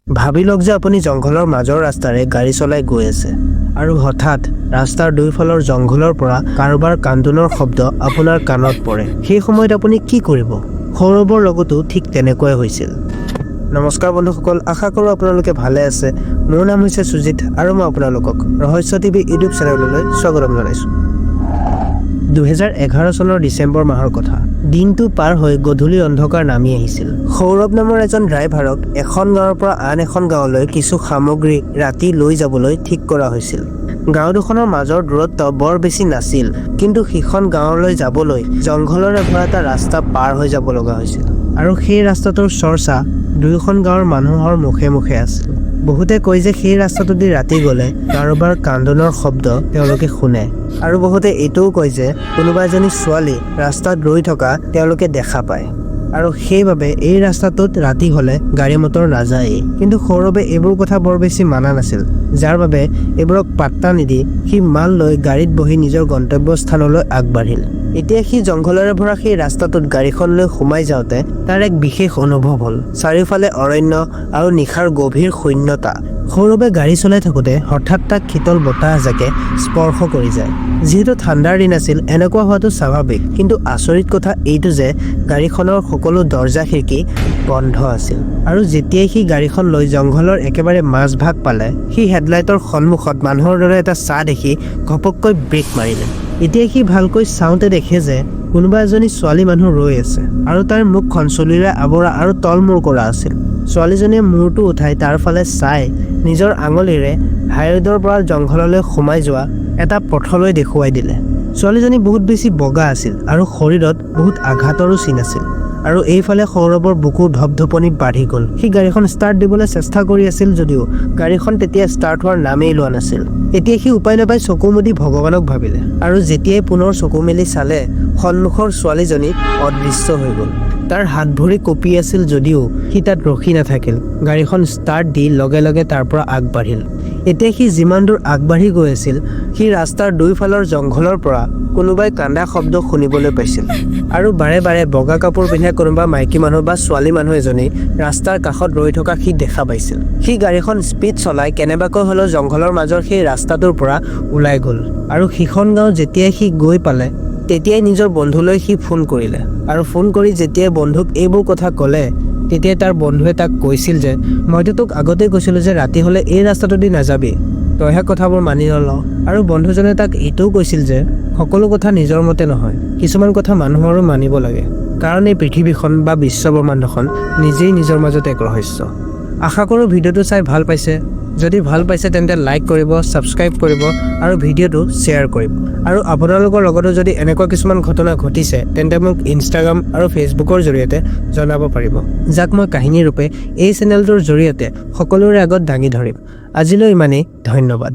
ভাবি লওক যে আপুনি জংঘলৰ মাজৰ ৰাস্তাৰে গাড়ী চলাই গৈ আছে আৰু হঠাৎ ৰাস্তাৰ দুইফালৰ জংঘলৰ পৰা কাৰোবাৰ কান্দোনৰ শব্দ আপোনাৰ কাণত পৰে। সেই সময়ত আপুনি কি কৰিব? সৌৰভৰ লগতো ঠিক তেনেকুৱাই হৈছিল। নমস্কাৰ বন্ধুসকল, আশা কৰোঁ আপোনালোকে ভালে আছে। মোৰ নাম হৈছে সুজিত আৰু মই আপোনালোকক ৰহস্য টিভি ইউটিউব চেনেললৈ স্বাগতম জনাইছোঁ। 2011 চনৰ ডিচেম্বৰ মাহৰ কথা। দিনটো পাৰ হৈ গধূলি অন্ধকাৰ নামি আহিছিল। সৌৰভ নামৰ এজন ড্ৰাইভাৰক এখন গাঁৱৰ পৰা আন এখন গাঁৱলৈ কিছু সামগ্ৰী ৰাতি লৈ যাবলৈ ঠিক কৰা হৈছিল। গাঁও দুখনৰ মাজৰ দূৰত্ব বৰ বেছি নাছিল, কিন্তু সিখন গাঁৱলৈ যাবলৈ জংঘলৰে ভৰা এটা ৰাস্তা পাৰ হৈ যাব লগা হৈছিল আৰু সেই ৰাস্তাটোৰ চৰ্চা দুয়োখন গাঁৱৰ মানুহৰ মুখে মুখে আছিল। বহুতে কয় যে সেই ৰাস্তাটোদি ৰাতি গ'লে কাৰোবাৰ কান্দোনৰ শব্দ তেওঁলোকে শুনে আৰু বহুতে এইটোও কয় যে কোনোবা এজনী ছোৱালী ৰাস্তাত ৰৈ থকা তেওঁলোকে দেখা পায় আৰু সেইবাবে এই ৰাস্তাটোত ৰাতি হ'লে গাড়ী মটৰ নাযায়েই। কিন্তু সৌৰভে এইবোৰ কথা বৰ বেছি মানা নাছিল, যাৰ বাবে এইবোৰক পাত্তা নিদি সি মাল লৈ গাড়ীত বহি নিজৰ গন্তব্যস্থানলৈ আগবাঢ়িল। এতিয়া সি জংঘলেৰে ভৰা সেই ৰাস্তাটোত গাড়ীখন লৈ সোমাই যাওঁতে তাৰ এক বিশেষ অনুভৱ হ'ল। চাৰিওফালে অৰণ্য আৰু নিশাৰ গভীৰ শূন্যতা। সৌৰভে গাড়ী চলাই থাকোঁতে হঠাৎ তাক শীতল বতাহ এজাকে স্পৰ্শ কৰি যায়। যিহেতু ঠাণ্ডাৰ দিন আছিল, এনেকুৱা হোৱাটো স্বাভাৱিক, কিন্তু আচৰিত কথা এইটো যে গাড়ীখনৰ সকলো দৰ্জা খিৰিকী বন্ধ আছিল। আৰু যেতিয়াই সি গাড়ীখন লৈ জংঘলৰ একেবাৰে মাজভাগ পালে, সি হেডলাইটৰ সন্মুখত মানুহৰ দৰে এটা ছাঁ দেখি ঘপককৈ ব্ৰেক মাৰিলে। এতিয়া সি ভালকৈ চাওঁতে দেখে যে কোনোবা এজনী ছোৱালী মানুহ ৰৈ আছে আৰু তাৰ মুখখন চুলিৰে আৱৰা আৰু তলমূৰ কৰা আছিল। ছোৱালীজনীয়ে মূৰটো উঠাই তাৰ ফালে চাই নিজৰ আঙুলিৰে হাইৰোডৰ পৰা জংঘললৈ সোমাই যোৱা এটা পথলৈ দেখুৱাই দিলে। ছোৱালীজনী বহুত বেছি বগা আছিল আৰু শৰীৰত বহুত আঘাতৰো চিন আছিল। আৰু এইফালে সৌৰভৰ বুকুৰ ধপধপনি বাঢ়ি গ'ল। সি গাড়ীখন ষ্টাৰ্ট দিবলৈ চেষ্টা কৰি আছিল যদিও গাড়ীখন তেতিয়া ষ্টাৰ্ট হোৱাৰ নামেই লোৱা নাছিল। এতিয়া সি উপায় নাপাই চকু মুদি ভগৱানক ভাবিলে আৰু যেতিয়াই পুনৰ চকু মেলি চালে, সন্মুখৰ ছোৱালীজনী অদৃশ্য হৈ গ'ল। তাৰ হাত ভৰি কঁপি আছিল যদিও সি তাত ৰখি নাথাকিল। গাড়ীখন ষ্টাৰ্ট দি লগে লগে তাৰ পৰা আগবাঢ়িল। এতিয়া সি যিমান দূৰ আগবাঢ়ি গৈ আছিল, সি ৰাস্তাৰ দুইফালৰ জংঘলৰ পৰা কোনোবাই কান্দা শব্দ শুনিবলৈ পাইছিল আৰু বাৰে বাৰে বগা কাপোৰ পিন্ধা কোনোবা মাইকী মানুহ বা ছোৱালী মানুহ এজনী ৰাস্তাৰ কাষত ৰৈ থকা সি দেখা পাইছিল। সি গাড়ীখন স্পীড চলাই কেনেবাকৈ হ'লেও জংঘলৰ মাজৰ সেই ৰাস্তাটোৰ পৰা ওলাই গ'ল আৰু সিখন গাঁও যেতিয়াই সি গৈ পালে, তেতিয়াই নিজৰ বন্ধুলৈ সি ফোন কৰিলে আৰু ফোন কৰি যেতিয়াই বন্ধুক এইবোৰ কথা ক'লে, তেতিয়াই তাৰ বন্ধুৱে তাক কৈছিল যে মইতো তোক আগতেই কৈছিলোঁ যে ৰাতি হ'লে এই ৰাস্তাটোদি নাযাবি, তইহে কথাবোৰ মানি নলওঁ। আৰু বন্ধুজনে তাক এইটোও কৈছিল যে সকলো কথা নিজৰ মতে নহয়, কিছুমান কথা মানুহৰো মানিব লাগে, কাৰণ এই পৃথিৱীখন বা বিশ্বব্ৰহ্মাণ্ডখন নিজেই নিজৰ মাজত এক ৰহস্য। আশা কৰোঁ ভিডিঅ'টো চাই ভাল পাইছে। যদি ভাল পাইছে তেন্তে লাইক কৰিব, ছাবস্ক্ৰাইব কৰিব আৰু ভিডিঅ'টো শ্বেয়াৰ কৰিব। আৰু আপোনালোকৰ লগতো যদি এনেকুৱা কিছুমান ঘটনা ঘটিছে তেন্তে মোক ইনষ্টাগ্ৰাম আৰু ফেচবুকৰ জৰিয়তে জনাব পাৰিব, যাক মই কাহিনী ৰূপে এই চেনেলটোৰ জৰিয়তে সকলোৰে আগত দাঙি ধৰিম। আজিলৈ ইমানেই, ধন্যবাদ।